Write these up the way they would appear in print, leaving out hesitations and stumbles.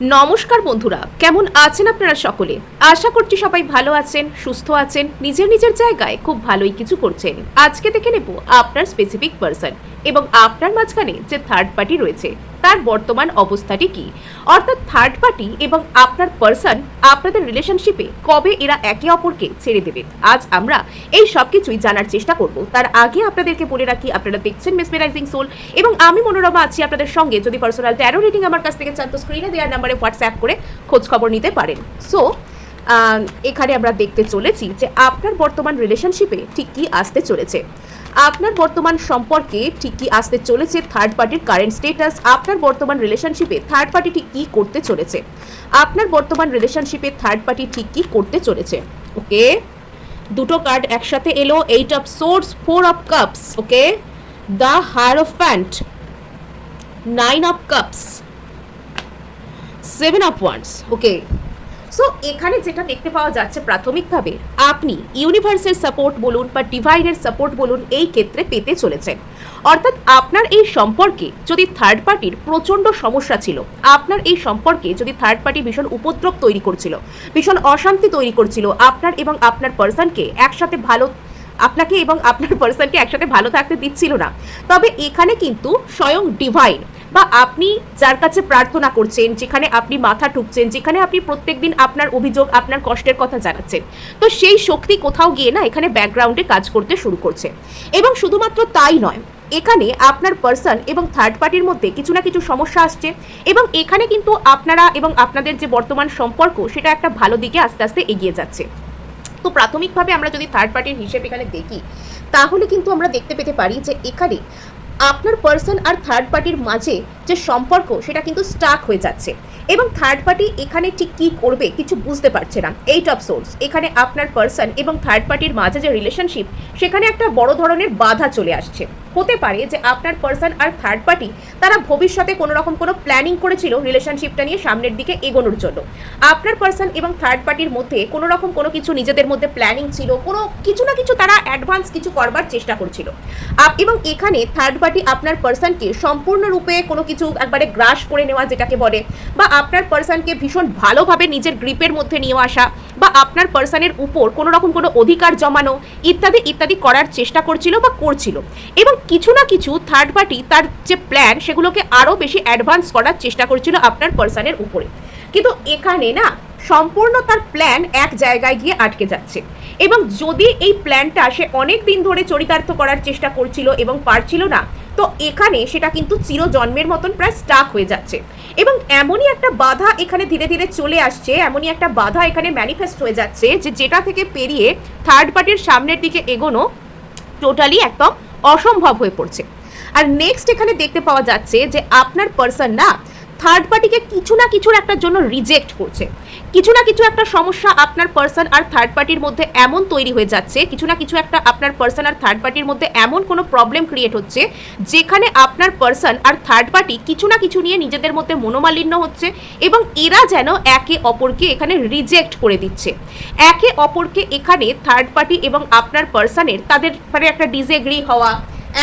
নমস্কার বন্ধুরা, কেমন আছেন আপনারা সকলে? আশা করছি সবাই ভালো আছেন, সুস্থ আছেন, নিজের নিজের জায়গায় খুব ভালোই কিছু করছেন। আজকে দেখে নেব আপনার স্পেসিফিক পারসন এবং আপনার মাঝখানে যে থার্ড পার্টি রয়েছে তার বর্তমান অবস্থাটি কি, অর্থাৎ থার্ড পার্টি এবং আপনার পারসন আপনাদের রিলেশনশিপে কবে এরা একে অপরকে ছেড়ে দেবে। আজ আমরা এই সব কিছুই জানার চেষ্টা করব। তার আগে আপনাদেরকে বলে রাখি, আপনারা দেখছেন মেসমেরাইজিং সোল এবং আমি মনোরমা আছি আপনাদের সঙ্গে। যদি পার্সোনাল ট্যারো রিডিং আমার কাছ থেকে চান তো স্ক্রিনে দেওয়ার নাম্বারে হোয়াটসঅ্যাপ করে খোঁজ খবর নিতে পারেন। সো এখানে আমরা দেখতে চলেছি যে আপনার বর্তমান রিলেশনশিপে ঠিক কি আসতে চলেছে, আপনার বর্তমান সম্পর্কে ঠিক কি আসতে চলেছে, থার্ড পার্টির কারেন্ট স্টেটাস, আপনার বর্তমান রিলেশনশিপে থার্ড পার্টি ঠিক কি করতে চলেছে, আপনার বর্তমান রিলেশনশিপে থার্ড পার্টি ঠিক কি করতে চলেছে। ওকে, দুটো কার্ড একসাথে এলো, 8 of swords, 4 of cups, okay, the hierophant, 9 of cups, 7 of wands. Okay, so এখানে যেটা দেখতে পাওয়া যাচ্ছে প্রাথমিকভাবে আপনি ইউনিভার্সের সাপোর্ট বলুন বা ডিভাইনের সাপোর্ট বলুন এই ক্ষেত্রে পেতে চলেছেন। অর্থাৎ আপনার এই সম্পর্কে যদি থার্ড পার্টির প্রচণ্ড সমস্যা ছিল, আপনার এই সম্পর্কে যদি থার্ড পার্টি ভীষণ উপদ্রব তৈরি করছিল, ভীষণ অশান্তি তৈরি করছিল, আপনার এবং আপনার পার্সনকে একসাথে আপনাকে এবং আপনার পার্সনকে একসাথে ভালো থাকতে দিচ্ছিল না, তবে এখানে কিন্তু স্বয়ং ডিভাইন বা আপনি যার কাছে প্রার্থনা করছেন, যেখানে আপনি মাথা ঠুকছেন, যেখানে আপনি প্রত্যেকদিন আপনার অভিযোগ, আপনার কষ্টের কথা জানাচ্ছেন, তো সেই শক্তি কোথাও গিয়ে না এখানে ব্যাকগ্রাউন্ডে কাজ করতে শুরু করছে। এবং শুধুমাত্র তাই নয়, এখানে আপনার পার্সন এবং থার্ড পার্টির মধ্যে কিছু না কিছু সমস্যা আসছে এবং এখানে কিন্তু আপনারা এবং আপনাদের যে বর্তমান সম্পর্ক সেটা একটা ভালো দিকে আস্তে আস্তে এগিয়ে যাচ্ছে। তো প্রাথমিকভাবে আমরা যদি থার্ড পার্টির হিসেব এখানে দেখি তাহলে কিন্তু আমরা দেখতে পেতে পারি যে এখানে আপনার পার্সন আর থার্ড পার্টির মাঝে যে সম্পর্ক সেটা কিন্তু স্টাক হয়ে যাচ্ছে এবং থার্ড পার্টি এখানে ঠিক কী করবে কিছু বুঝতে পারছে না। 8 অফ সোর্স, এখানে আপনার পার্সন এবং থার্ড পার্টির মাঝে যে রিলেশনশিপ সেখানে একটা বড় ধরনের বাধা চলে আসছে। হতে পারে যে আপনার পার্সন আর থার্ড পার্টি তারা ভবিষ্যতে কোনো রকম কোনো প্ল্যানিং করেছিল রিলেশনশিপটা নিয়ে সামনের দিকে এগোনোর জন্য। আপনার পার্সন এবং থার্ড পার্টির মধ্যে কোনো রকম কোনো কিছু নিজেদের মধ্যে প্ল্যানিং ছিল, কোনো কিছু না কিছু তারা অ্যাডভান্স কিছু করবার চেষ্টা করছিল। এবং এখানে থার্ড পার্টি আপনার পার্সনকে সম্পূর্ণরূপে কোনো কিছু একবারে গ্রাস করে নেওয়া যেটাকে বলে, বা আপনার পার্সনকে ভীষণ ভালোভাবে নিজের গ্রিপের মধ্যে নিয়ে আসা, বা আপনার পার্সনের উপর কোনো রকম কোনো অধিকার জমানো ইত্যাদি ইত্যাদি করার চেষ্টা করছিল বা করছিল। এবং কিছু না কিছু থার্ড পার্টি তার যে প্ল্যান সেগুলোকে আরও বেশি অ্যাডভান্স করার চেষ্টা করছিল আপনার পার্সনের উপরে। কিন্তু এখানে না সম্পূর্ণ তার প্ল্যান এক জায়গায় গিয়ে আটকে যাচ্ছে এবং যদি এই প্ল্যানটা সে অনেক দিন ধরে চরিতার্থ করার চেষ্টা করছিল এবং পারছিল না, তো এখানে সেটা কিন্তু চিরজন্মের মতন প্রায় স্টাক হয়ে যাচ্ছে এবং এমনই একটা বাধা এখানে ধীরে ধীরে চলে আসছে, এমনই একটা বাধা এখানে ম্যানিফেস্ট হয়ে যাচ্ছে যে যেটা থেকে পেরিয়ে থার্ড পার্টির সামনের দিকে এগোনো টোটালি একদম অসম্ভব হয়ে পড়ছে। আর নেক্সট এখানে দেখতে পাওয়া যাচ্ছে যে আপনার পার্সন না থার্ড পার্টিকে কিছু না কিছুর একটা জন্য রিজেক্ট করছে। কিছু না কিছু একটা সমস্যা আপনার পার্সন আর থার্ড পার্টির মধ্যে এমন তৈরি হয়ে যাচ্ছে, কিছু না কিছু একটা আপনার পার্সন আর থার্ড পার্টির মধ্যে এমন কোনো প্রবলেম ক্রিয়েট হচ্ছে যেখানে আপনার পার্সন আর থার্ড পার্টি কিছু না কিছু নিয়ে নিজেদের মধ্যে মনোমালিন্য হচ্ছে এবং এরা যেন একে অপরকে এখানে রিজেক্ট করে দিচ্ছে। একে অপরকে এখানে থার্ড পার্টি এবং আপনার পার্সনের তাদের মানে একটা ডিসএগ্রি হওয়া,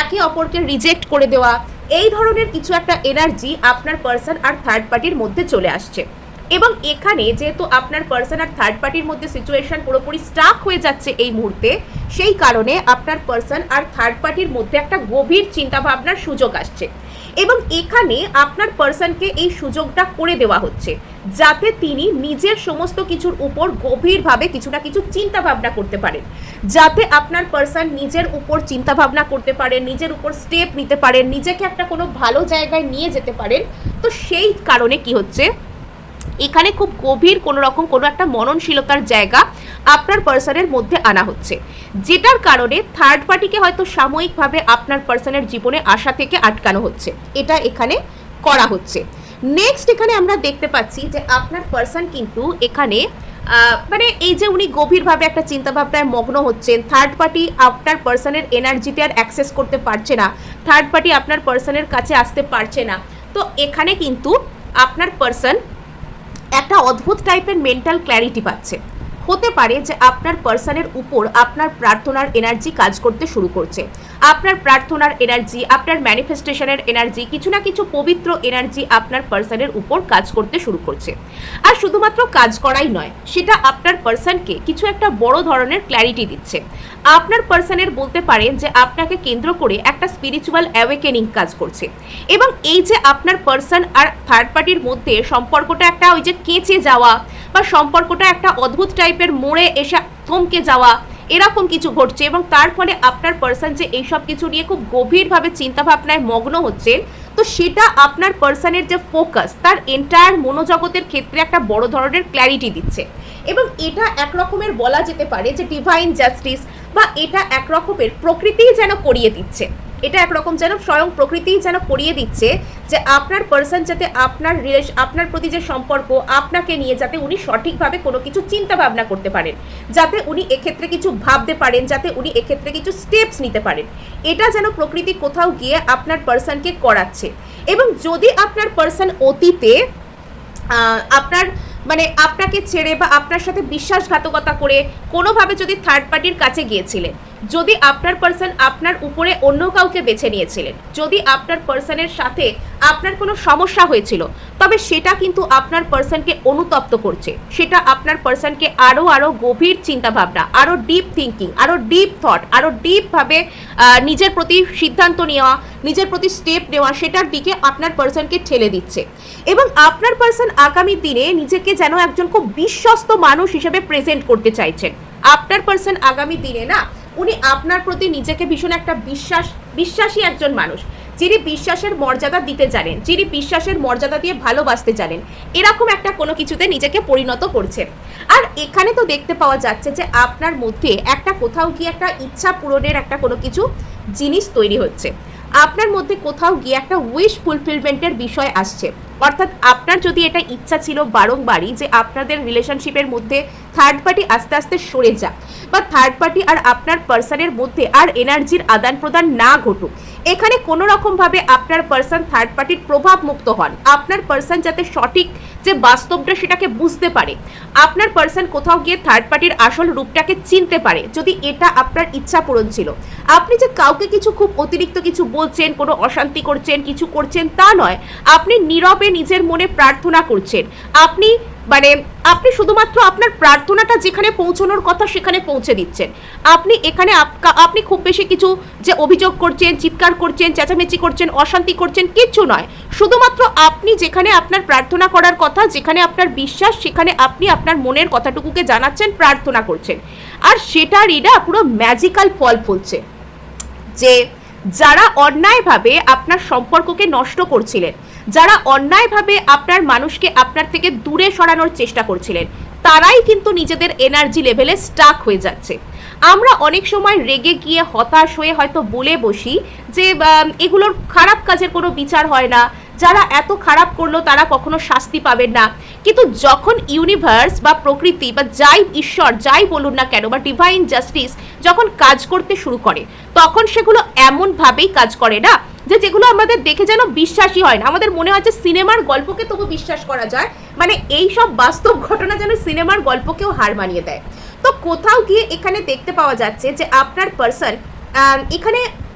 একে অপরকে রিজেক্ট করে দেওয়া, এই ধরনের কিছু একটা এনার্জি আপনার পার্সন আর থার্ড পার্টির মধ্যে চলে আসছে। এবং এখানে যেহেতু আপনার পার্সন আর থার্ড পার্টির মধ্যে সিচুয়েশন পুরোপুরি স্টাক হয়ে যাচ্ছে এই মুহূর্তে, সেই কারণে আপনার পার্সন আর থার্ড পার্টির মধ্যে একটা গভীর চিন্তাভাবনার সুযোগ আসছে এবং এখানে আপনার পার্সনকে এই সুযোগটা করে দেওয়া হচ্ছে যাতে তিনি নিজের সমস্ত কিছুর উপর গভীরভাবে কিছু না কিছু চিন্তা ভাবনা করতে পারেন, যাতে আপনার পার্সন নিজের উপর চিন্তা ভাবনা করতে পারেন, নিজের উপর স্টেপ নিতে পারেন, নিজেকে একটা কোনো ভালো জায়গায় নিয়ে যেতে পারেন। তো সেই কারণে কি হচ্ছে, এখানে খুব গভীর কোনো রকম কোনো একটা মননশীলতার জায়গা আপনার পার্সনের মধ্যে আনা হচ্ছে, যেটার কারণে থার্ড পার্টিকে হয়তো সাময়িকভাবে আপনার পার্সনের জীবনে আসা থেকে আটকানো হচ্ছে, এটা এখানে করা হচ্ছে। নেক্সট এখানে আমরা দেখতে পাচ্ছি যে আপনার পার্সন কিন্তু এখানে মানে এই যে উনি গভীরভাবে একটা চিন্তাভাবনায় মগ্ন হচ্ছেন, থার্ড পার্টি আপনার পার্সনের এনার্জিতে আর অ্যাক্সেস করতে পারছে না, থার্ড পার্টি আপনার পার্সনের কাছে আসতে পারছে না। তো এখানে কিন্তু আপনার পার্সন একটা অদ্ভুত টাইপের মেন্টাল ক্ল্যারিটি পাচ্ছে। হতে পারে যে আপনার পার্সনের উপর আপনার প্রার্থনার এনার্জি কাজ করতে শুরু করছে। আপনার প্রার্থনার এনার্জি, আপনার ম্যানিফেস্টেশনের এনার্জি, কিছু না কিছু পবিত্র এনার্জি আপনার পার্সনের উপর কাজ করতে শুরু করছে। আর শুধুমাত্র কাজ করাই নয়, সেটা আপনার পার্সনকে কিছু একটা বড় ধরনের ক্ল্যারিটি দিচ্ছে। আপনার পার্সনের বলতে পারেন যে আপনাকে কেন্দ্র করে একটা স্পিরিচুয়াল অ্যাওয়েকেনিং কাজ করছে। এবং এই যে আপনার পার্সন আর থার্ড পার্টির মধ্যে সম্পর্কটা একটা ওই যে কেঁচে যাওয়া বা সম্পর্কটা একটা অদ্ভুত টাইপের মোড়ে এসে থমকে যাওয়া, এরকম কিছু ঘটছে। এবং তার ফলে আপনার পার্সন যে এইসব কিছু নিয়ে খুব গভীরভাবে চিন্তাভাবনায় মগ্ন হচ্ছেন, তো সেটা আপনার পার্সনের যে ফোকাস, তার এন্টায়ার মনোজগতের ক্ষেত্রে একটা বড় ধরনের ক্ল্যারিটি দিচ্ছে। এবং এটা এক রকমের বলা যেতে পারে যে ডিভাইন জাস্টিস, বা এটা এক রকমের প্রকৃতিই যেন করিয়ে দিচ্ছে। এটা একরকম যেন স্বয়ং প্রকৃতিই যেন করিয়ে দিচ্ছে যে আপনার পার্সন যাতে আপনার প্রতি যে সম্পর্ক, আপনাকে নিয়ে যাতে উনি সঠিকভাবে কোনো কিছু চিন্তা ভাবনা করতে পারেন, যাতে উনি এক্ষেত্রে কিছু ভাবতে পারেন, যাতে উনি এক্ষেত্রে কিছু স্টেপস নিতে পারেন, এটা যেন প্রকৃতি কোথাও গিয়ে আপনার পার্সনকে করাচ্ছে। এবং যদি আপনার পার্সন অতীতে আপনাকে ছেড়ে বা আপনার সাথে বিশ্বাসঘাতকতা করে কোনোভাবে যদি থার্ড পার্টির কাছে গিয়েছিলেন, যদি আপনার পার্সন আপনার উপরে অন্য কাউকে বেছে নিয়েছিলেন, যদি আপনার পার্সনের সাথে আপনার কোনো সমস্যা হয়েছিল, তবে সেটা কিন্তু আপনার পার্সনকে অনুতপ্ত করছে। সেটা আপনার পার্সনকে আরও গভীর চিন্তাভাবনা, আরও ডিপ থিঙ্কিং, আরও ডিপ থট, আরও ডিপভাবে নিজের প্রতি সিদ্ধান্ত নেওয়া, নিজের প্রতি স্টেপ নেওয়া, সেটার দিকে আপনার পার্সনকে ঠেলে দিচ্ছে। এবং আপনার পার্সন আগামী দিনে নিজেকে যেন একজন খুব বিশ্বস্ত মানুষ হিসেবে প্রেজেন্ট করতে চাইছেন। আপনার পার্সন আগামী দিনে না, উনি আপনার প্রতি নিজেকে ভীষণ একটা বিশ্বাসী একজন মানুষ, যিনি বিশ্বাসের মর্যাদা দিতে জানেন, যিনি বিশ্বাসের মর্যাদা দিয়ে ভালোবাসতে জানেন, এরকম একটা কোনো কিছুতে নিজেকে পরিণত করছেন। আর এখানে তো দেখতে পাওয়া যাচ্ছে যে আপনার মধ্যে একটা কোথাও গিয়ে একটা ইচ্ছা পূরণের একটা কোনো কিছু জিনিস তৈরি হচ্ছে। আপনার মধ্যে কোথাও গিয়ে একটা উইশ ফুলফিলমেন্টের বিষয় আসছে। অর্থাৎ আপনার যদি এটা ইচ্ছা ছিল বারংবারই যে আপনাদের রিলেশনশিপের মধ্যে থার্ড পার্টি আস্তে আস্তে সরে যাক, বা থার্ড পার্টি আর আপনার পার্সনের মধ্যে আর এনার্জির আদান প্রদান না ঘটুক, এখানে কোনো রকমভাবে আপনার পার্সন থার্ড পার্টির প্রভাব মুক্ত হন, আপনার পার্সন যাতে সঠিক যে বাস্তবটা সেটাকে বুঝতে পারে, আপনার পার্সন কোথাও গিয়ে থার্ড পার্টির আসল রূপটাকে চিনতে পারে, যদি এটা আপনার ইচ্ছা পূরণ ছিল। আপনি যে কাউকে কিছু খুব অতিরিক্ত কিছু বলছেন, কোনো অশান্তি করছেন, কিছু করছেন, তা নয়। আপনি নীরবে নিজের মনে প্রার্থনা করছেন। আপনি শুধুমাত্র আপনার প্রার্থনাটা যেখানে পৌঁছানোর কথা সেখানে পৌঁছে দিচ্ছেন। আপনি খুব বেশি কিছু যে অভিযোগ করছেন, চিৎকার করছেন, চেঁচামেচি করছেন, অশান্তি করছেন, কিচ্ছু নয়। শুধুমাত্র আপনি যেখানে আপনার প্রার্থনা করার কথা, যেখানে আপনার বিশ্বাস, সেখানে আপনি আপনার মনের কথাটুকুকে জানাচ্ছেন, প্রার্থনা করছেন। আর সেটারই না পুরো ম্যাজিক্যাল ফল ফলছে। যে যারা অন্যায়ভাবে আপনার সম্পর্ককে নষ্ট করছিলেন, যারা অন্যায়ভাবে আপনার মানুষকে আপনার থেকে দূরে সরানোর চেষ্টা করছিলেন, তারাই কিন্তু নিজেদের এনার্জি লেভেলে স্টাক হয়ে যাচ্ছে। আমরা অনেক সময় রেগে গিয়ে হতাশ হয়ে হয়তো বলে বসি যে এগুলোর খারাপ কাজের কোনো বিচার হয় না, যারা এত খারাপ করলো তারা কখনো শাস্তি পাবেন না। কিন্তু যখন ইউনিভার্স বা প্রকৃতি বা যাই ঈশ্বর যাই বলুন না কেন, বা ডিভাইন জাস্টিস যখন কাজ করতে শুরু করে, তখন সেগুলো এমনভাবেই কাজ করে না যে যেগুলো আমাদের দেখে যেন বিশ্বাসই হয় না। আমাদের মনে হয় যে সিনেমার গল্পকে তবু বিশ্বাস করা যায়, মানে এই সব বাস্তব ঘটনা যেন সিনেমার গল্পকেও হার মানিয়ে দেয়। তো কোথাও গিয়ে এখানে দেখতে পাওয়া যাচ্ছে যে আপনার পার্সন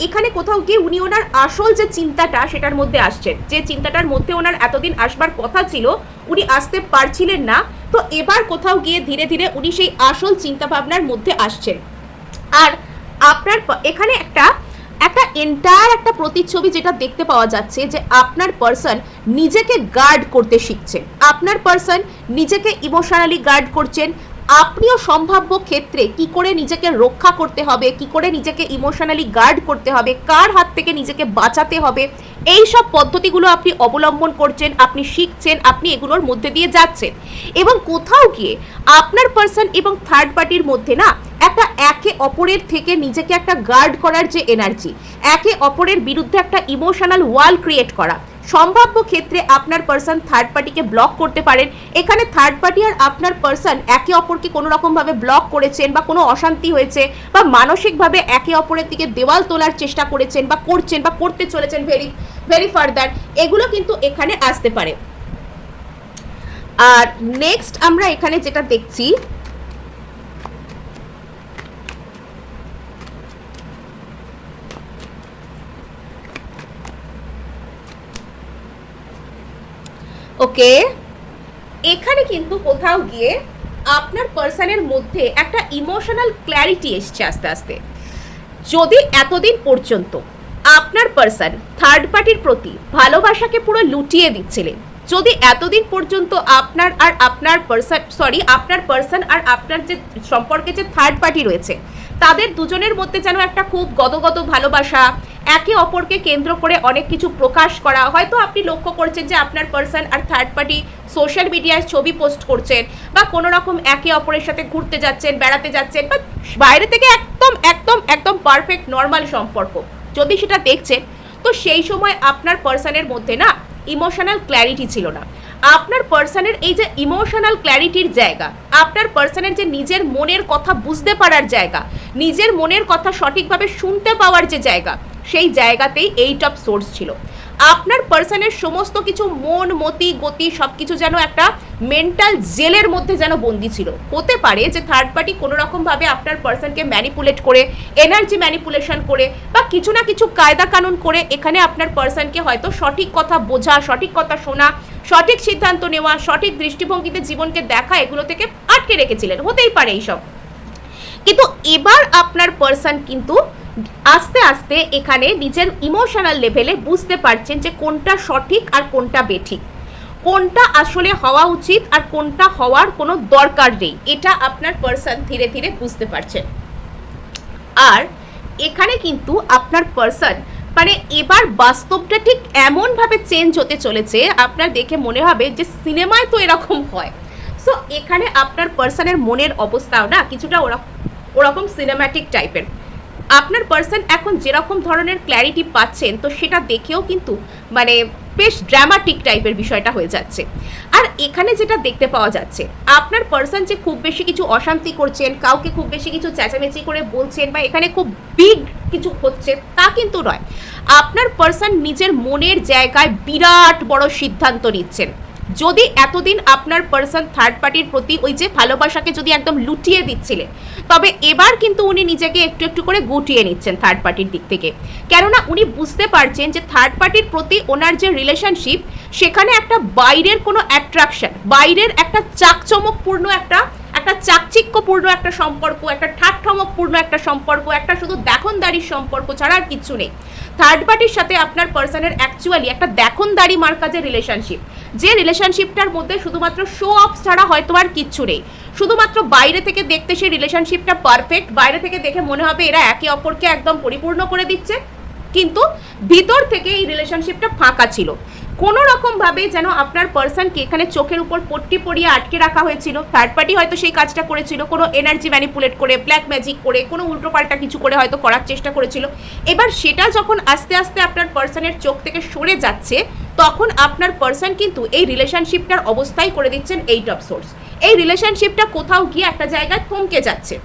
এখানে কোথাও গিয়ে উনি ওনার আসল যে চিন্তাটা সেটার মধ্যে আসছেন, যে চিন্তাটার মধ্যে ওনার এতদিন আসবার কথা ছিল উনি আসতে পারছিলেন না। তো এবার কোথাও গিয়ে ধীরে ধীরে উনি সেই আসল চিন্তা ভাবনার মধ্যে আসছেন। আর আপনার এখানে একটা এন্টায়ার একটা প্রতিচ্ছবি যেটা দেখতে পাওয়া যাচ্ছে যে আপনার পার্সন নিজেকে গার্ড করতে শিখছেন, আপনার পার্সন নিজেকে ইমোশনালি গার্ড করছেন। আপনিও সম্ভাব্য ক্ষেত্রে কি করে নিজেকে রক্ষা করতে হবে, কি করে নিজেকে ইমোশনালি গার্ড করতে হবে, কার হাত থেকে নিজেকে বাঁচাতে হবে, এই সব পদ্ধতিগুলো আপনি অবলম্বন করছেন, আপনি শিখছেন, আপনি এগুলোর মধ্যে দিয়ে যাচ্ছেন। এবং কোথাও গিয়ে আপনার পার্সন এবং থার্ড পার্টির মধ্যে না একটা একে অপরের থেকে নিজেকে একটা গার্ড করার যে এনার্জি, একে অপরের বিরুদ্ধে একটা ইমোশনাল ওয়াল ক্রিয়েট করা, সম্ভাব্য ক্ষেত্রে আপনার পার্সন থার্ড পার্টিকে ব্লক করতে পারেন। এখানে থার্ড পার্টি আর আপনার পার্সন একে অপরকে কোনো রকমভাবে ব্লক করেছেন, বা কোনো অশান্তি হয়েছে, বা মানসিকভাবে একে অপরের দিকে দেওয়াল তোলার চেষ্টা করেছেন, বা করছেন, বা করতে চলেছেন ভেরি ফার্দার, এগুলো কিন্তু এখানে আসতে পারে। আর নেক্সট আমরা এখানে যেটা দেখছি ওকে, এখানে কিন্তু কোথাও গিয়ে আপনার পার্সনের মধ্যে একটা ইমোশনাল ক্ল্যারিটি এসছে আস্তে আস্তে। যদি এতদিন পর্যন্ত আপনার পার্সন থার্ড পার্টির প্রতি ভালোবাসাকে পুরো লুটিয়ে দিচ্ছিলেন, যদি এতদিন পর্যন্ত আপনার পার্সন আর আপনার যে সম্পর্কে যে থার্ড পার্টি রয়েছে তাদের দুজনের মধ্যে যেন একটা খুব গদগদ ভালোবাসা, একে অপরকে কেন্দ্র করে অনেক কিছু প্রকাশ করা, হয়তো আপনি লক্ষ্য করছেন যে আপনার পার্সন আর থার্ড পার্টি সোশ্যাল মিডিয়ায় ছবি পোস্ট করছেন বা কোনো রকম একে অপরের সাথে ঘুরতে যাচ্ছেন, বেড়াতে যাচ্ছেন, বা বাইরে থেকে একদম একদম একদম পারফেক্ট নর্মাল সম্পর্ক যদি সেটা দেখছেন, তো সেই সময় আপনার পার্সনের মধ্যে না ইমোশনাল ক্ল্যারিটি ছিল না। আপনার পার্সনের এই যে ইমোশনাল ক্ল্যারিটির জায়গা, আপনার পার্সনের যে নিজের মনের কথা বুঝতে পারার জায়গা, নিজের মনের কথা সঠিকভাবে শুনতে পাওয়ার যে জায়গা, সেই জায়গাতেই এইট অফ সোর্স ছিল। আপনার পার্সনের সমস্ত কিছু মন, মতি, গতি সব কিছু যেন একটা মেন্টাল জেলের মধ্যে যেন বন্দি ছিল। হতে পারে যে থার্ড পার্টি কোনো রকমভাবে আপনার পার্সনকে ম্যানিপুলেট করে, এনার্জি ম্যানিপুলেশন করে বা কিছু না কিছু কায়দা কানুন করে এখানে আপনার পার্সনকে হয়তো সঠিক কথা বোঝা, সঠিক কথা শোনা, সঠিক সিদ্ধান্ত নেওয়া, সঠিক দৃষ্টিভঙ্গিতে জীবনকে দেখা, এগুলো থেকে আটকে রেখেছিলেন। হতেই পারে এইসব। কিন্তু এবার আপনার পার্সন কিন্তু আস্তে আস্তে এখানে নিজের ইমোশনাল লেভেলে বুঝতে পারছেন যে কোনটা সঠিক আর কোনটা বেঠিক, কোনটা আসলে হওয়া উচিত আর কোনটা হওয়ার কোনো দরকার নেই, এটা আপনার পার্সন ধীরে ধীরে বুঝতে পারছেন। আর এখানে কিন্তু আপনার পার্সন মানে এবার বাস্তবটা ঠিক এমনভাবে চেঞ্জ হতে চলেছে, আপনার দেখে মনে হবে যে সিনেমায় তো এরকম হয়। সো এখানে আপনার পার্সনের মনের অবস্থাও না কিছুটা ওরকম সিনেম্যাটিক টাইপের। আপনার পার্সন এখন যেরকম ধরনের ক্ল্যারিটি পাচ্ছেন, তো সেটা দেখেও কিন্তু মানে বেশ ড্রামাটিক টাইপের বিষয়টা হয়ে যাচ্ছে। আর এখানে যেটা দেখতে পাওয়া যাচ্ছে, আপনার পার্সন যে খুব বেশি কিছু অশান্তি করছেন, কাউকে খুব বেশি কিছু চেঁচামেচি করে বলছেন বা এখানে খুব বিগ কিছু হচ্ছে, তা কিন্তু নয়। আপনার পার্সন নিজের মনের জায়গায় বিরাট বড় সিদ্ধান্ত নিচ্ছেন। যদি এতদিন আপনার পার্সন থার্ড পার্টির প্রতি ওই যে ভালোবাসাকে যদি একদম লুটিয়ে দিচ্ছিলেন, তবে এবার কিন্তু উনি নিজেকে একটু একটু করে গুটিয়ে নিচ্ছেন থার্ড পার্টির দিক থেকে। কেননা উনি বুঝতে পারছেন যে থার্ড পার্টির প্রতি ওনার যে রিলেশনশিপ, সেখানে একটা বাইরের কোনো অ্যাট্রাকশন, বাইরের একটা চাকচমকপূর্ণ একটা চাকচিক্যপূর্ণ একটা সম্পর্ক, একটা ঠাট্ঠমকপূর্ণ একটা সম্পর্ক, একটা শুধু দেখনদারির সম্পর্ক ছাড়া আর কিচ্ছু নেই। থার্ড পার্টির সাথে আপনার পার্সনের অ্যাকচুয়ালি একটা দেখনদারি মার্কা যে রিলেশনশিপ, যে রিলেশনশিপটার মধ্যে শুধুমাত্র শো অফ ছাড়া হয়তো আর কিচ্ছু নেই। শুধুমাত্র বাইরে থেকে দেখতে সেই রিলেশনশিপটা পারফেক্ট, বাইরে থেকে দেখে মনে হবে এরা একে অপরকে একদম পরিপূর্ণ করে দিচ্ছে, কিন্তু ভিতর থেকে এই রিলেশনশিপটা ফাঁকা ছিল। কোনো রকমভাবে যেন আপনার পার্সনকে এখানে চোখের উপর পট্টি পরিয়ে আটকে রাখা হয়েছিল। থার্ড পার্টি হয়তো সেই কাজটা করেছিল, কোনো এনার্জি ম্যানিপুলেট করে, ব্ল্যাক ম্যাজিক করে, কোনো উল্টোপাল্টা কিছু করে হয়তো করার চেষ্টা করেছিল। এবার সেটা যখন আস্তে আস্তে আপনার পার্সনের চোখ থেকে সরে যাচ্ছে, তখন আপনার পার্সন কিন্তু এই রিলেশনশিপটার অবস্থাই করে দিচ্ছেন এইট অফ সোর্স। এই রিলেশনশিপটা কোথাও গিয়ে একটা জায়গায় থমকে যাচ্ছে।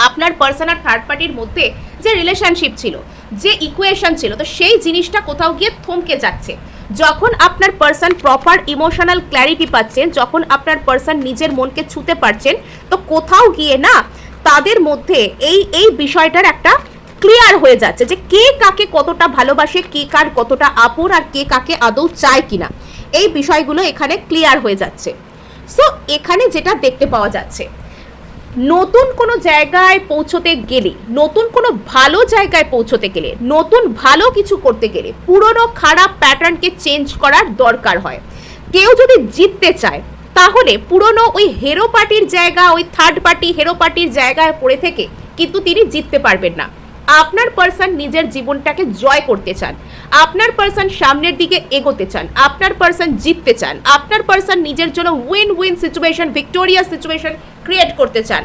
আপনার পার্সন আর থার্ড পার্টির মধ্যে যে রিলেশনশিপ ছিল, যে ইকুয়েশন ছিল, তো সেই জিনিসটা কোথাও গিয়ে থমকে যাচ্ছে। যখন আপনার পার্সন প্রপার ইমোশনাল ক্ল্যারিটি পাচ্ছেন, যখন আপনার পার্সন নিজের মনকে ছুঁতে পারছেন, তো কোথাও গিয়ে না তাদের মধ্যে এই বিষয়টার একটা ক্লিয়ার হয়ে যাচ্ছে যে কে কাকে কতটা ভালোবাসে, কে কার কতটা আপন, আর কে কাকে আদৌ চায় কিনা, এই বিষয়গুলো এখানে ক্লিয়ার হয়ে যাচ্ছে। সো এখানে যেটা দেখতে পাওয়া যাচ্ছে, নতুন কোনো জায়গায় পৌঁছতে গেলে, নতুন কোনো ভালো জায়গায় পৌঁছতে গেলে, নতুন ভালো কিছু করতে গেলে পুরনো খারাপ প্যাটার্নকে চেঞ্জ করার দরকার হয়। কেউ যদি জিততে চায়, তাহলে পুরনো ওই হেরো পার্টির জায়গা, ওই থার্ড পার্টি হেরো পার্টির জায়গায় পড়ে থেকে কিন্তু তিনি জিততে পারবেন না। আপনার পার্সন নিজের জীবনটাকে জয় করতে চান, আপনার পার্সন সামনের দিকে এগোতে চান, আপনার পার্সন জিততে চান, আপনার পার্সন নিজের জন্য win win situation, victorious situation create করতে চান।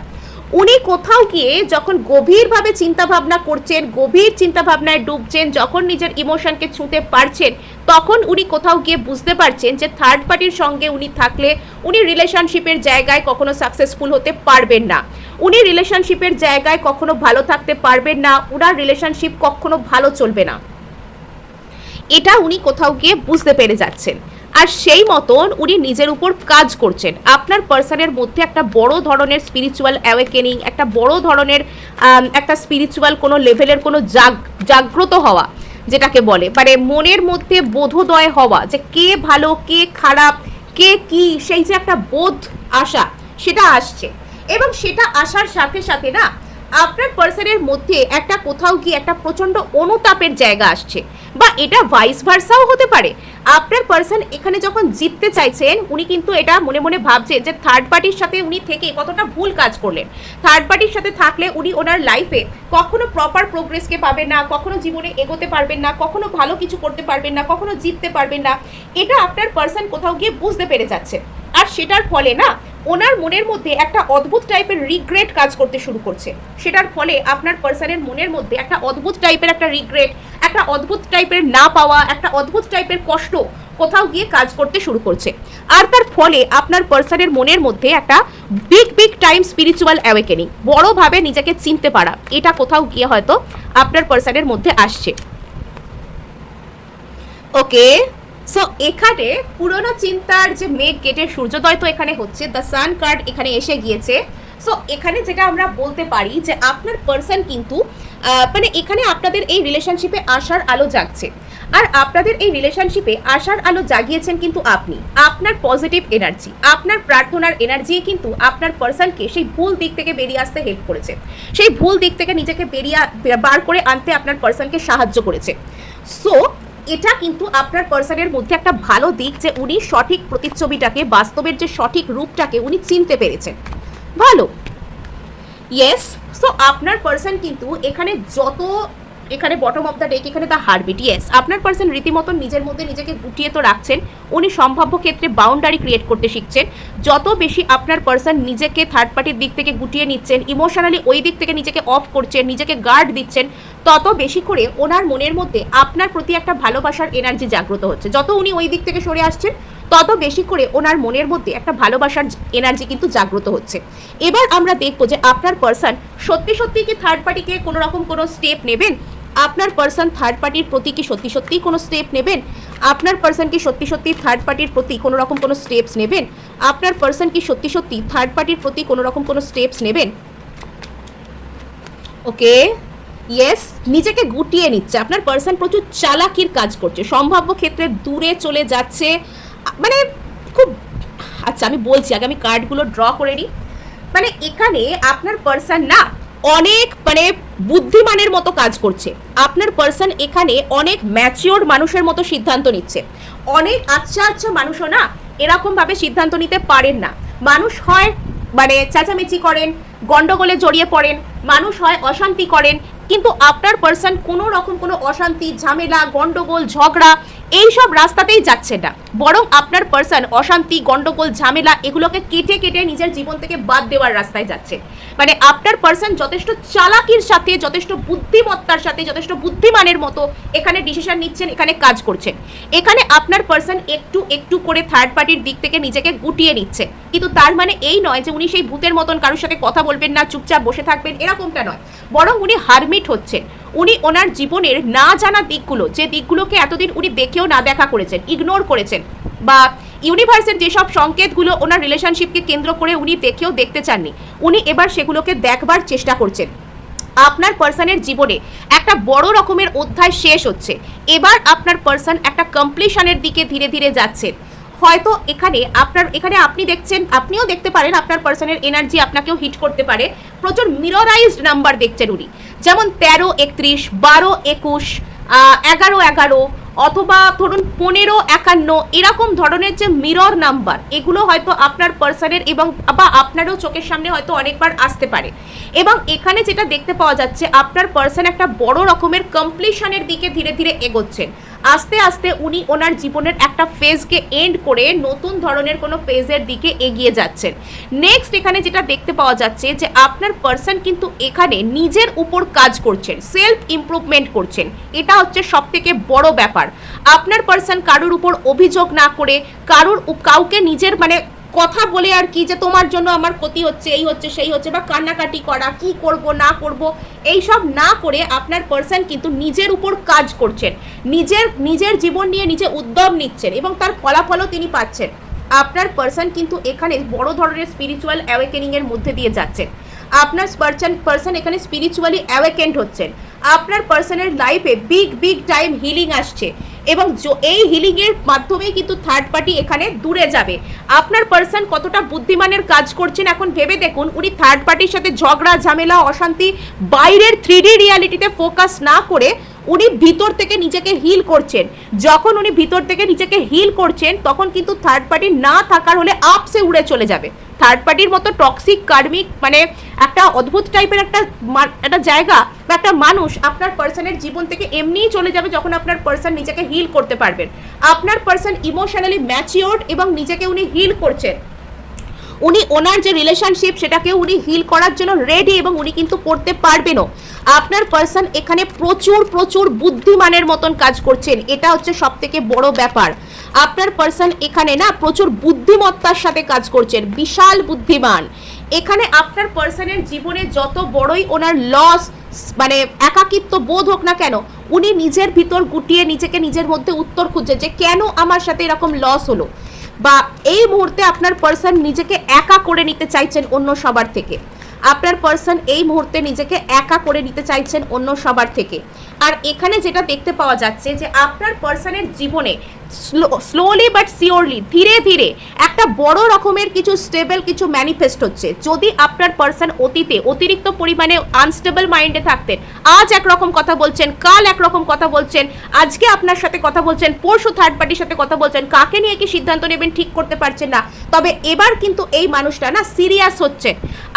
উনি কোথাও গিয়ে যখন গভীরভাবে চিন্তাভাবনা করছেন, গভীর চিন্তাভাবনায় ডুবছেন, যখন নিজের ইমোশনকে ছুঁতে পারছেন, তখন উনি কোথাও গিয়ে বুঝতে পারছেন যে থার্ড পার্টির সঙ্গে উনি থাকলে উনি রিলেশনশিপের জায়গায় কখনো সাকসেসফুল হতে পারবেন না, উনি রিলেশনশিপের জায়গায় কখনো ভালো থাকতে পারবেন না, উনার রিলেশনশিপ কখনো ভালো চলবে না, এটা উনি কোথাও গিয়ে বুঝতে পেরে যাচ্ছেন। আর সেই মতন উনি নিজের উপর কাজ করছেন। আপনার পার্সনের মধ্যে একটা বড় ধরনের স্পিরিচুয়াল অ্যাওয়েকেনিং, একটা বড় ধরনের একটা স্পিরিচুয়াল কোনো লেভেলের কোনো জাগ্রত হওয়া, যেটাকে বলে মানে মনের মধ্যে বোধোদয় হওয়া যে কে ভালো কে খারাপ, কে কি সেই যে একটা বোধ আসা সেটা আসছে, এবং সেটা আসার সাথে সাথে না আপনার পার্সনের মধ্যে একটা কোথাও গিয়ে একটা প্রচন্ড অনুতাপের জায়গা আসছে, বা এটা ভাইস ভার্সাও হতে পারে। আপনার পার্সন এখানে যখন জিততে চাইছেন উনি কিন্তু এটা মনে মনে ভাবছেন যে থার্ড পার্টির সাথে উনি থেকে কতটা ভুল কাজ করলেন, থার্ড পার্টির সাথে থাকলে উনি ওনার লাইফে কখনো প্রপার প্রোগ্রেসকে পাবেন না, কখনো জীবনে এগোতে পারবেন না, কখনো ভালো কিছু করতে পারবেন না, কখনো জিততে পারবেন না। এটা আপনার পার্সন কোথাও গিয়ে বুঝতে পেরে যাচ্ছে, আর সেটার ফলে না ওনার মনের মধ্যে একটা অদ্ভুত টাইপের রিগ্রেট কাজ করতে শুরু করছে। সেটার ফলে আপনার পার্সনের মনের মধ্যে একটা অদ্ভুত টাইপের একটা রিগ্রেট, একটা অদ্ভুত টাইপের না পাওয়া, একটা অদ্ভুত টাইপের কষ্ট কোথাও গিয়ে কাজ করতে শুরু করছে। আর তার ফলে আপনার পার্সনের মনের মধ্যে একটা বিগ টাইম স্পিরিচুয়াল অ্যাওয়েকেনিং, বড়ভাবে নিজেকে চিনতে পারা, এটা কোথাও গিয়ে হয়তো আপনার পার্সনের মধ্যে আসছে। ওকে, সো এখানে পুরনো চিন্তার যে মেঘ কেটে সূর্যোদয় তো এখানে হচ্ছে, দ্য সান কার্ড এখানে এসে গিয়েছে। সো এখানে যেটা আমরা বলতে পারি যে আপনার পার্সন কিন্তু মানে এখানে আপনাদের এই রিলেশনশিপে আসার আলো জাগছে, আর আপনাদের এই রিলেশনশিপে আসার আলো জাগিয়েছেন কিন্তু আপনি, আপনার পজিটিভ এনার্জি, আপনার প্রার্থনার এনার্জি কিন্তু আপনার পার্সনকে সেই ভুল দিক থেকে বেরিয়ে আসতে হেল্প করেছে, সেই ভুল দিক থেকে নিজেকে বার করে আনতে আপনার পার্সনকে সাহায্য করেছে। সো এটা কিন্তু আপনার পার্সনের মধ্যে একটা ভালো দিক যে উনি সঠিক প্রতিচ্ছবিটাকে, বাস্তবের যে সঠিক রূপটাকে উনি চিনতে পেরেছেন। ভালো, ইয়েস। সো আপনার পার্সন কিন্তু এখানে যত, এখানে বটম অফ দ্য ডেক এখানে দ্য হার্টবিট, ইয়েস আপনার পার্সন রীতিমতন নিজের মধ্যে নিজেকে গুটিয়ে তো রাখছেন, উনি সম্ভাব্য ক্ষেত্রে বাউন্ডারি ক্রিয়েট করতে শিখছেন। যত বেশি আপনার পার্সন নিজেকে থার্ড পার্টির দিক থেকে গুটিয়ে নিচ্ছেন, ইমোশনালি ওই দিক থেকে নিজেকে অফ করছেন, নিজেকে গার্ড দিচ্ছেন, তত বেশি করে ওনার মনের মধ্যে আপনার প্রতি একটা ভালোবাসার এনার্জি জাগ্রত হচ্ছে। যত উনি ওই দিক থেকে সরে আসছেন তত বেশি করে ওনার মনের মধ্যে একটা ভালোবাসার এনার্জি কিন্তু জাগ্রত হচ্ছে। এবার আমরা দেখবো যে আপনার পার্সন সত্যি সত্যি কি থার্ড পার্টিকে কোনো রকম কোনো স্টেপ নেবেন, আপনার পার্সন থার্ড পার্টির প্রতি কি সত্যি সত্যিই কোনো স্টেপ নেবেন, আপনার পার্সন কি সত্যি সত্যি থার্ড পার্টির প্রতি কোনো রকম কোনো স্টেপস নেবেন, আপনার পার্সন কি সত্যি সত্যি থার্ড পার্টির প্রতি কোনো রকম কোনো স্টেপস নেবেন। ওকে, ইয়েস, নিজেকে গুটিয়ে নিচ্ছে, আপনার পার্সন প্রচুর চালাকির কাজ করছে, সম্ভাব্য ক্ষেত্রে দূরে চলে যাচ্ছে, মানে খুব, আচ্ছা আমি বলছি আগে আমি কার্ডগুলো ড্র করে নিই। মানে এখানে আপনার পার্সন না অনেক মানে বুদ্ধিমানের মতো কাজ করছে, আপনার পার্সন এখানে অনেক ম্যাচিওর মানুষের মতো সিদ্ধান্ত নিচ্ছে। অনেক আচ্ছা মানুষও না এরকমভাবে সিদ্ধান্ত নিতে পারেন না, মানুষ হয় মানে চেঁচামেচি করেন, গন্ডগোলে জড়িয়ে পড়েন, মানুষ হয় অশান্তি করেন, কিন্তু আপনার পার্সন কোনো রকম কোনো অশান্তি, ঝামেলা, গন্ডগোল, ঝগড়া এইসব রাস্তাতেই যাচ্ছে না, বরং আপনার পার্সন অশান্তি, গন্ডগোল, ঝামেলা এগুলোকে কেটে কেটে নিজের জীবন থেকে বাদ দেওয়ার রাস্তায় যাচ্ছে। মানে আপনার পার্সন যথেষ্ট চালাকির সাথে, যথেষ্ট বুদ্ধিমত্তার সাথে, যথেষ্ট বুদ্ধিমানের মতো এখানে ডিসিশন নিচ্ছেন, এখানে কাজ করছেন। এখানে আপনার পার্সন একটু একটু করে থার্ড পার্টির দিক থেকে নিজেকে গুটিয়ে নিচ্ছে, কিন্তু তার মানে এই নয় যে উনি সেই ভূতের মতন কারোর সাথে কথা বলবেন না, চুপচাপ বসে থাকবেন, এরকমটা নয়, বরং উনি হারমিট হচ্ছেন। উনি ওনার জীবনের না জানা দিকগুলো, যে দিকগুলোকে এতদিন উনি দেখেও না দেখা করেছেন, ইগনোর করেছেন, বা ইউনিভার্সের যেসব সংকেতগুলো ওনার রিলেশনশিপকে কেন্দ্র করে উনি দেখেও দেখতে চাননি, উনি এবার সেগুলোকে দেখবার চেষ্টা করছেন। আপনার পার্সনের জীবনে একটা বড় রকমের অধ্যায় শেষ হচ্ছে, এবার আপনার পার্সন একটা কমপ্লিশনের দিকে ধীরে ধীরে যাচ্ছেন। হয়তো এখানে আপনি দেখছেন, আপনিও দেখতে পারেন আপনার পার্সনের এনার্জি আপনাকেও হিট করতে পারে, প্রচুর মিররাইজড নাম্বার দেখছেন উনি, যেমন 13, 31, 12, 21, 11, 11 অথবা ধরুন 15, 51 এরকম ধরনের যে মিরর নাম্বার, এগুলো হয়তো আপনার পার্সনের এবং বা আপনারও চোখের সামনে হয়তো অনেকবার আসতে পারে। এবং এখানে যেটা দেখতে পাওয়া যাচ্ছে আপনার পার্সন একটা বড় রকমের কমপ্লিশনের দিকে ধীরে ধীরে এগোচ্ছেন। আস্তে আস্তে উনি ওনার জীবনের একটা ফেজকে এন্ড করে নতুন ধরনের কোনো ফেজের দিকে এগিয়ে যাচ্ছেন। নেক্সট এখানে যেটা দেখতে পাওয়া যাচ্ছে যে আপনার পার্সন কিন্তু এখানে নিজের উপর কাজ করছেন, সেলফ ইমপ্রুভমেন্ট করছেন, এটা হচ্ছে সবথেকে বড় ব্যাপার। আপনার পার্সন কারোর উপর অভিযোগ না করে, কাউকে নিজের মানে কথা বলে আর কি যে তোমার জন্য আমার ক্ষতি হচ্ছে, এই হচ্ছে সেই হচ্ছে, বা কান্নাকাটি করা, কি করব না করব এইসব না করে আপনার পার্সন কিন্তু নিজের উপর কাজ করছেন, নিজের জীবন নিয়ে নিজে উদ্যম নিচ্ছেন এবং তার ফলাফলও তিনি পাচ্ছেন। আপনার পার্সন কিন্তু এখানে বড় ধরনের স্পিরিচুয়াল অ্যাওয়েকেনিং এর মধ্যে দিয়ে যাচ্ছেন। আপনার পার্সন এখানে স্পিরিচুয়ালি অ্যাওয়েকেন্ড হচ্ছেন, আপনার পার্সনের লাইফে বিগ টাইম হিলিং আসছে এবং এই হিলিংয়ের মাধ্যমেই কিন্তু থার্ড পার্টি এখানে দূরে যাবে। আপনার পার্সন কতটা বুদ্ধিমানের কাজ করছেন এখন ভেবে দেখুন। উনি থার্ড পার্টির সাথে ঝগড়া ঝামেলা অশান্তি বাইরের 3D রিয়ালিটিতে ফোকাস না করে উনি ভিতর থেকে নিজেকে হিল করছেন। যখন উনি ভিতর থেকে নিজেকে হিল করছেন তখন কিন্তু থার্ড পার্টি না থাকার হলে আপসে উড়ে চলে যাবে। থার্ড পার্টির মতো টক্সিক কার্মিক মানে একটা অদ্ভুত টাইপের একটা জায়গা বা একটা মানুষ আপনার পার্সনের জীবন থেকে এমনিই চলে যাবে যখন আপনার পার্সন নিজেকে হিল করতে পারবেন। আপনার পার্সন ইমোশনালি ম্যাচিওর্ড এবং নিজেকে উনি হিল করছেন। উনি ওনার যে রিলেশনশিপ সেটাকে উনি হিল করার জন্য রেডি এবং উনি কিন্তু করতে পারবেনও। আপনার পার্সন এখানে প্রচুর বুদ্ধিমানের মতন কাজ করছেন, এটা হচ্ছে সবথেকে বড় ব্যাপার। আপনার পার্সন এখানে না প্রচুর বুদ্ধিমত্তার সাথে কাজ করছেন, বিশাল বুদ্ধিমান। এখানে আপনার পার্সনের জীবনে যত বড়ই ওনার লস মানে একাকিত্ব বোধ হোক না কেন, উনি নিজের ভিতর গুটিয়ে নিজেকে নিজের মধ্যে উত্তর খুঁজছে যে কেন আমার সাথে এরকম লস হলো, বা এই মুহূর্তে আপনার পার্সন নিজেকে একা করে নিতে চাইছেন অন্য সবার থেকে। আপনার পার্সন এই মুহূর্তে নিজেকে একা করে নিতে চাইছেন অন্য সবার থেকে। আর এখানে যেটা দেখতে পাওয়া যাচ্ছে যে আপনার পার্সনের জীবনে স্লোলি বাট সিওরলি ধীরে ধীরে একটা বড় রকমের কিছু স্টেবল কিছু ম্যানিফেস্ট হচ্ছে। যদি আপনার পার্সন অতীতে অতিরিক্ত পরিমাণে আনস্টেবল মাইন্ডে থাকতেন, আজ একরকম কথা বলছেন, কাল একরকম কথা বলছেন, আজকে আপনার সাথে কথা বলছেন, পরশু থার্ড পার্টির সাথে কথা বলছেন, কাকে নিয়ে কি সিদ্ধান্ত নেবেন ঠিক করতে পারছেন না, তবে এবার কিন্তু এই মানুষটা না সিরিয়াস হচ্ছে।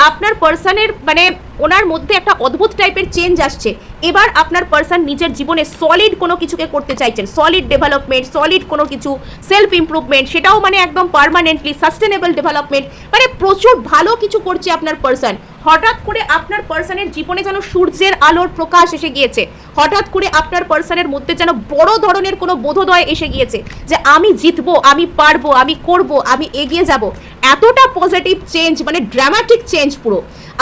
আপনার পার্সনের মানে ওনার মধ্যে একটা অদ্ভুত টাইপের চেঞ্জ আসছে। এবার আপনার পার্সন নিজের জীবনে সলিড কোনো কিছুকে করতে চাইছেন, সলিড ডেভেলপমেন্ট, সলিড কোনো কিছু সেলফ ইমপ্রুভমেন্ট, সেটাও মানে একদম পার্মানেন্টলি সাস্টেনেবল ডেভেলপমেন্ট, মানে প্রচুর ভালো কিছু করছে আপনার পার্সন। হঠাৎ করে আপনার পার্সনের জীবনে যেন সূর্যের আলোর প্রকাশ এসে গিয়েছে, হঠাৎ করে আপনার পার্সনের মধ্যে যেন বড় ধরনের কোনো বোধোদয় এসে গিয়েছে যে আমি জিতবো, আমি পারবো, আমি করব, আমি এগিয়ে যাব। এতটা পজিটিভ চেঞ্জ মানে ড্রামাটিক চেঞ্জ পুরো।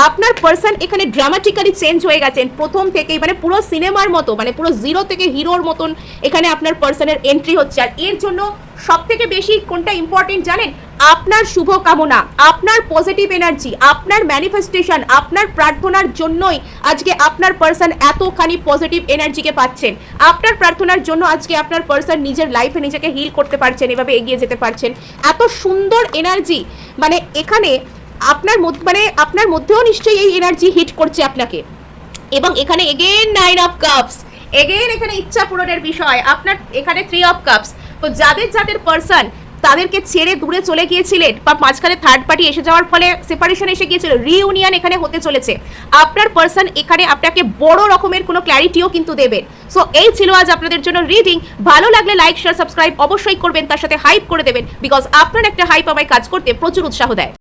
আপনার পার্সন এখানে ড্রামাটিক্যালি চেঞ্জ হয়ে গেছেন প্রথম থেকেই, মানে পুরো সিনেমার মতো, মানে পুরো জিরো থেকে হিরোর মতন এখানে আপনার পার্সনের এন্ট্রি হচ্ছে। আর এর জন্য সব থেকে বেশি কোনটা ইম্পর্টেন্ট জানেন? আপনার শুভকামনা, আপনার পজিটিভ এনার্জি, আপনার ম্যানিফেস্টেশন, আপনার প্রার্থনার জন্যই আজকে আপনার পার্সন এতখানি পজিটিভ এনার্জিকে পাচ্ছেন। আপনার প্রার্থনার জন্য আজকে আপনার পার্সন নিজের লাইফে নিজেকে হিল করতে পারছেন, এভাবে এগিয়ে যেতে পারছেন। এত সুন্দর এনার্জি মানে এখানে আপনার মধ্যেও নিশ্চয়ই এই এনার্জি হিট করছে আপনাকে। এবং এখানে এগেন 9 অফ কাপস, এগেন এখানে ইচ্ছা পূরণের বিষয়। আপনার এখানে 3 অফ কাপস। তো যাদের পার্সন তাদেরকে ছেড়ে দূরে চলে গিয়েছিলেন বা মাঝখানে থার্ড পার্টি এসে যাওয়ার ফলে সেপারেশন এসে গিয়েছিল, রিইউনিয়ন এখানে হতে চলেছে। আপনার পার্সন এখানে আপনাকে বড় রকমের কোনো ক্ল্যারিটিও কিন্তু দেবেন। সো এই ছিল আজ আপনাদের জন্য রিডিং। ভালো লাগলে লাইক শেয়ার সাবস্ক্রাইব অবশ্যই করবেন, তার সাথে হাইপ করে দেবেন, বিকজ আপনার একটা হাইপ আমায় কাজ করতে প্রচুর উৎসাহ দেয়।